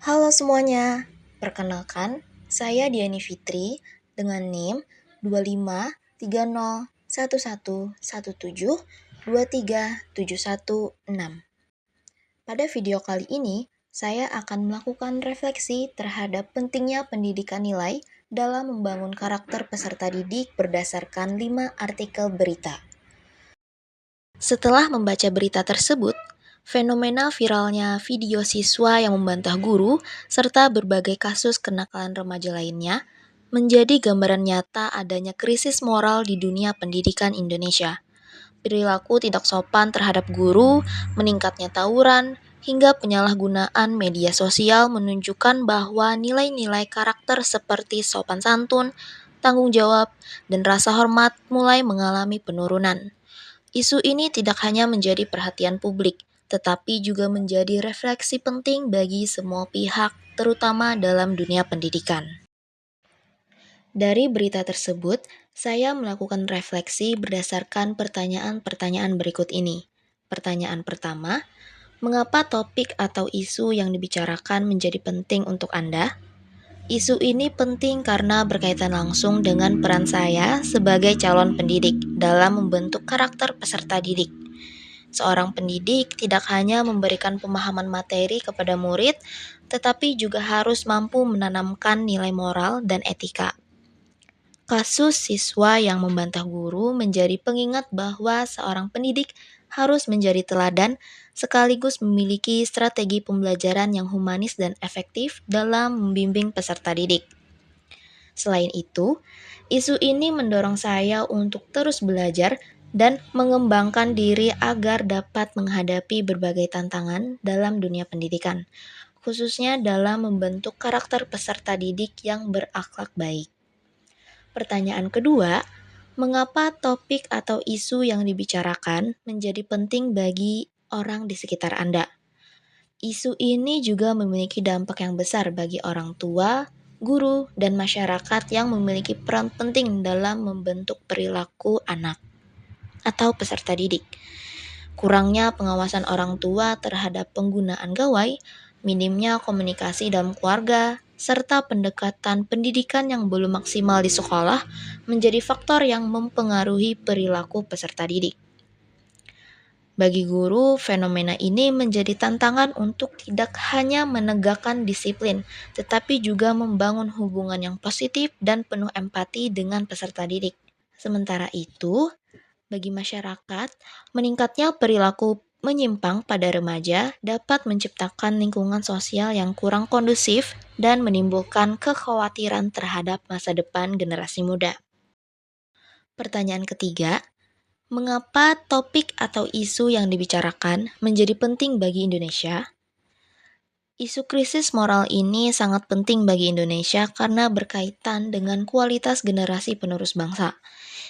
Halo semuanya, perkenalkan saya Diani Fitri dengan NIM 25301117237161. Pada video kali ini, saya akan melakukan refleksi terhadap pentingnya pendidikan nilai dalam membangun karakter peserta didik berdasarkan 5 artikel berita. Setelah membaca berita tersebut, fenomena viralnya video siswa yang membantah guru, serta berbagai kasus kenakalan remaja lainnya, menjadi gambaran nyata adanya krisis moral di dunia pendidikan Indonesia. Perilaku tidak sopan terhadap guru, meningkatnya tawuran, hingga penyalahgunaan media sosial menunjukkan bahwa nilai-nilai karakter seperti sopan santun, tanggung jawab, dan rasa hormat mulai mengalami penurunan. Isu ini tidak hanya menjadi perhatian publik, tetapi juga menjadi refleksi penting bagi semua pihak, terutama dalam dunia pendidikan. Dari berita tersebut, saya melakukan refleksi berdasarkan pertanyaan-pertanyaan berikut ini. Pertanyaan pertama, mengapa topik atau isu yang dibicarakan menjadi penting untuk Anda? Isu ini penting karena berkaitan langsung dengan peran saya sebagai calon pendidik dalam membentuk karakter peserta didik. Seorang pendidik tidak hanya memberikan pemahaman materi kepada murid, tetapi juga harus mampu menanamkan nilai moral dan etika. Kasus siswa yang membantah guru menjadi pengingat bahwa seorang pendidik harus menjadi teladan sekaligus memiliki strategi pembelajaran yang humanis dan efektif dalam membimbing peserta didik. Selain itu, isu ini mendorong saya untuk terus belajar dan mengembangkan diri agar dapat menghadapi berbagai tantangan dalam dunia pendidikan, khususnya dalam membentuk karakter peserta didik yang berakhlak baik. Pertanyaan kedua, mengapa topik atau isu yang dibicarakan menjadi penting bagi orang di sekitar Anda? Isu ini juga memiliki dampak yang besar bagi orang tua, guru, dan masyarakat yang memiliki peran penting dalam membentuk perilaku anak atau peserta didik. Kurangnya pengawasan orang tua terhadap penggunaan gawai, minimnya komunikasi dalam keluarga, serta pendekatan pendidikan yang belum maksimal di sekolah menjadi faktor yang mempengaruhi perilaku peserta didik. Bagi guru, fenomena ini menjadi tantangan untuk tidak hanya menegakkan disiplin, tetapi juga membangun hubungan yang positif dan penuh empati dengan peserta didik. Sementara itu, bagi masyarakat, meningkatnya perilaku menyimpang pada remaja dapat menciptakan lingkungan sosial yang kurang kondusif dan menimbulkan kekhawatiran terhadap masa depan generasi muda. Pertanyaan ketiga, mengapa topik atau isu yang dibicarakan menjadi penting bagi Indonesia? Isu krisis moral ini sangat penting bagi Indonesia karena berkaitan dengan kualitas generasi penerus bangsa.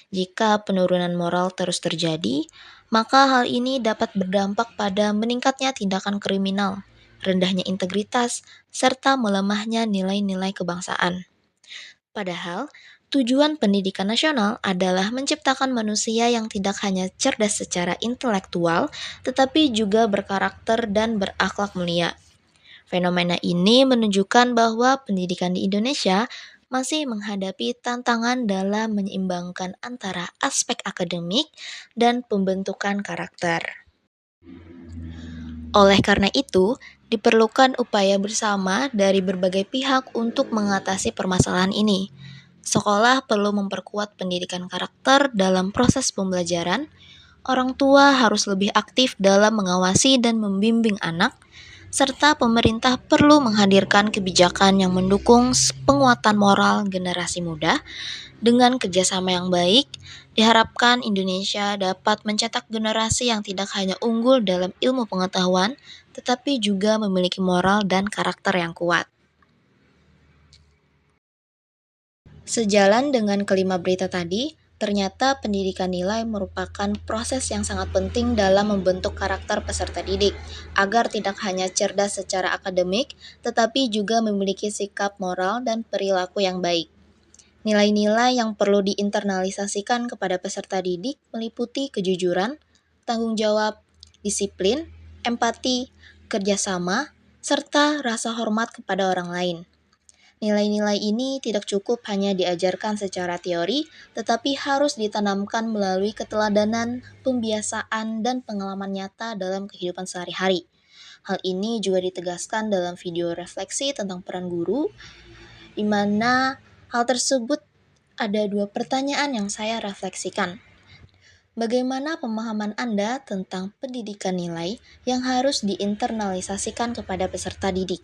Jika penurunan moral terus terjadi, maka hal ini dapat berdampak pada meningkatnya tindakan kriminal, rendahnya integritas, serta melemahnya nilai-nilai kebangsaan. Padahal, tujuan pendidikan nasional adalah menciptakan manusia yang tidak hanya cerdas secara intelektual, tetapi juga berkarakter dan berakhlak mulia. Fenomena ini menunjukkan bahwa pendidikan di Indonesia masih menghadapi tantangan dalam menyeimbangkan antara aspek akademik dan pembentukan karakter. Oleh karena itu, diperlukan upaya bersama dari berbagai pihak untuk mengatasi permasalahan ini. Sekolah perlu memperkuat pendidikan karakter dalam proses pembelajaran. Orang tua harus lebih aktif dalam mengawasi dan membimbing anak, serta pemerintah perlu menghadirkan kebijakan yang mendukung penguatan moral generasi muda. Dengan kerjasama yang baik, diharapkan Indonesia dapat mencetak generasi yang tidak hanya unggul dalam ilmu pengetahuan, tetapi juga memiliki moral dan karakter yang kuat. Sejalan dengan kelima berita tadi, ternyata pendidikan nilai merupakan proses yang sangat penting dalam membentuk karakter peserta didik, agar tidak hanya cerdas secara akademik, tetapi juga memiliki sikap moral dan perilaku yang baik. Nilai-nilai yang perlu diinternalisasikan kepada peserta didik meliputi kejujuran, tanggung jawab, disiplin, empati, kerjasama, serta rasa hormat kepada orang lain. Nilai-nilai ini tidak cukup hanya diajarkan secara teori, tetapi harus ditanamkan melalui keteladanan, pembiasaan, dan pengalaman nyata dalam kehidupan sehari-hari. Hal ini juga ditegaskan dalam video refleksi tentang peran guru, di mana hal tersebut ada dua pertanyaan yang saya refleksikan. Bagaimana pemahaman Anda tentang pendidikan nilai yang harus diinternalisasikan kepada peserta didik?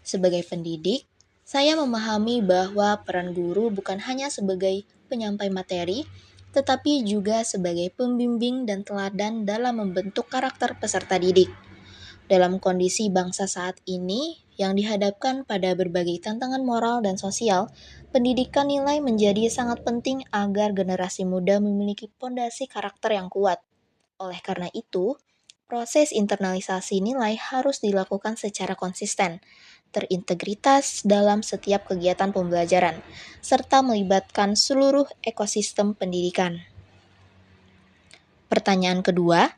Sebagai pendidik, saya memahami bahwa peran guru bukan hanya sebagai penyampai materi, tetapi juga sebagai pembimbing dan teladan dalam membentuk karakter peserta didik. Dalam kondisi bangsa saat ini yang dihadapkan pada berbagai tantangan moral dan sosial, pendidikan nilai menjadi sangat penting agar generasi muda memiliki pondasi karakter yang kuat. Oleh karena itu, proses internalisasi nilai harus dilakukan secara konsisten, terintegritas dalam setiap kegiatan pembelajaran, serta melibatkan seluruh ekosistem pendidikan. Pertanyaan kedua,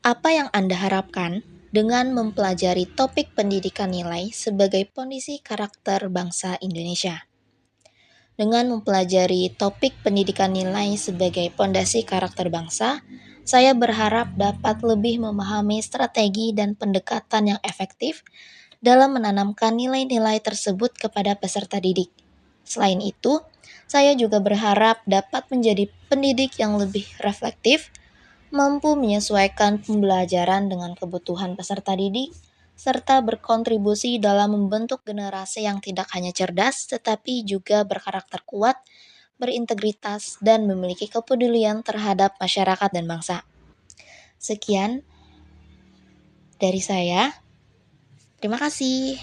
apa yang Anda harapkan dengan mempelajari topik pendidikan nilai sebagai kondisi karakter bangsa Indonesia? Dengan mempelajari topik pendidikan nilai sebagai pondasi karakter bangsa, saya berharap dapat lebih memahami strategi dan pendekatan yang efektif dalam menanamkan nilai-nilai tersebut kepada peserta didik. Selain itu, saya juga berharap dapat menjadi pendidik yang lebih reflektif, mampu menyesuaikan pembelajaran dengan kebutuhan peserta didik, serta berkontribusi dalam membentuk generasi yang tidak hanya cerdas tetapi juga berkarakter kuat, berintegritas, dan memiliki kepedulian terhadap masyarakat dan bangsa. Sekian dari saya. Terima kasih.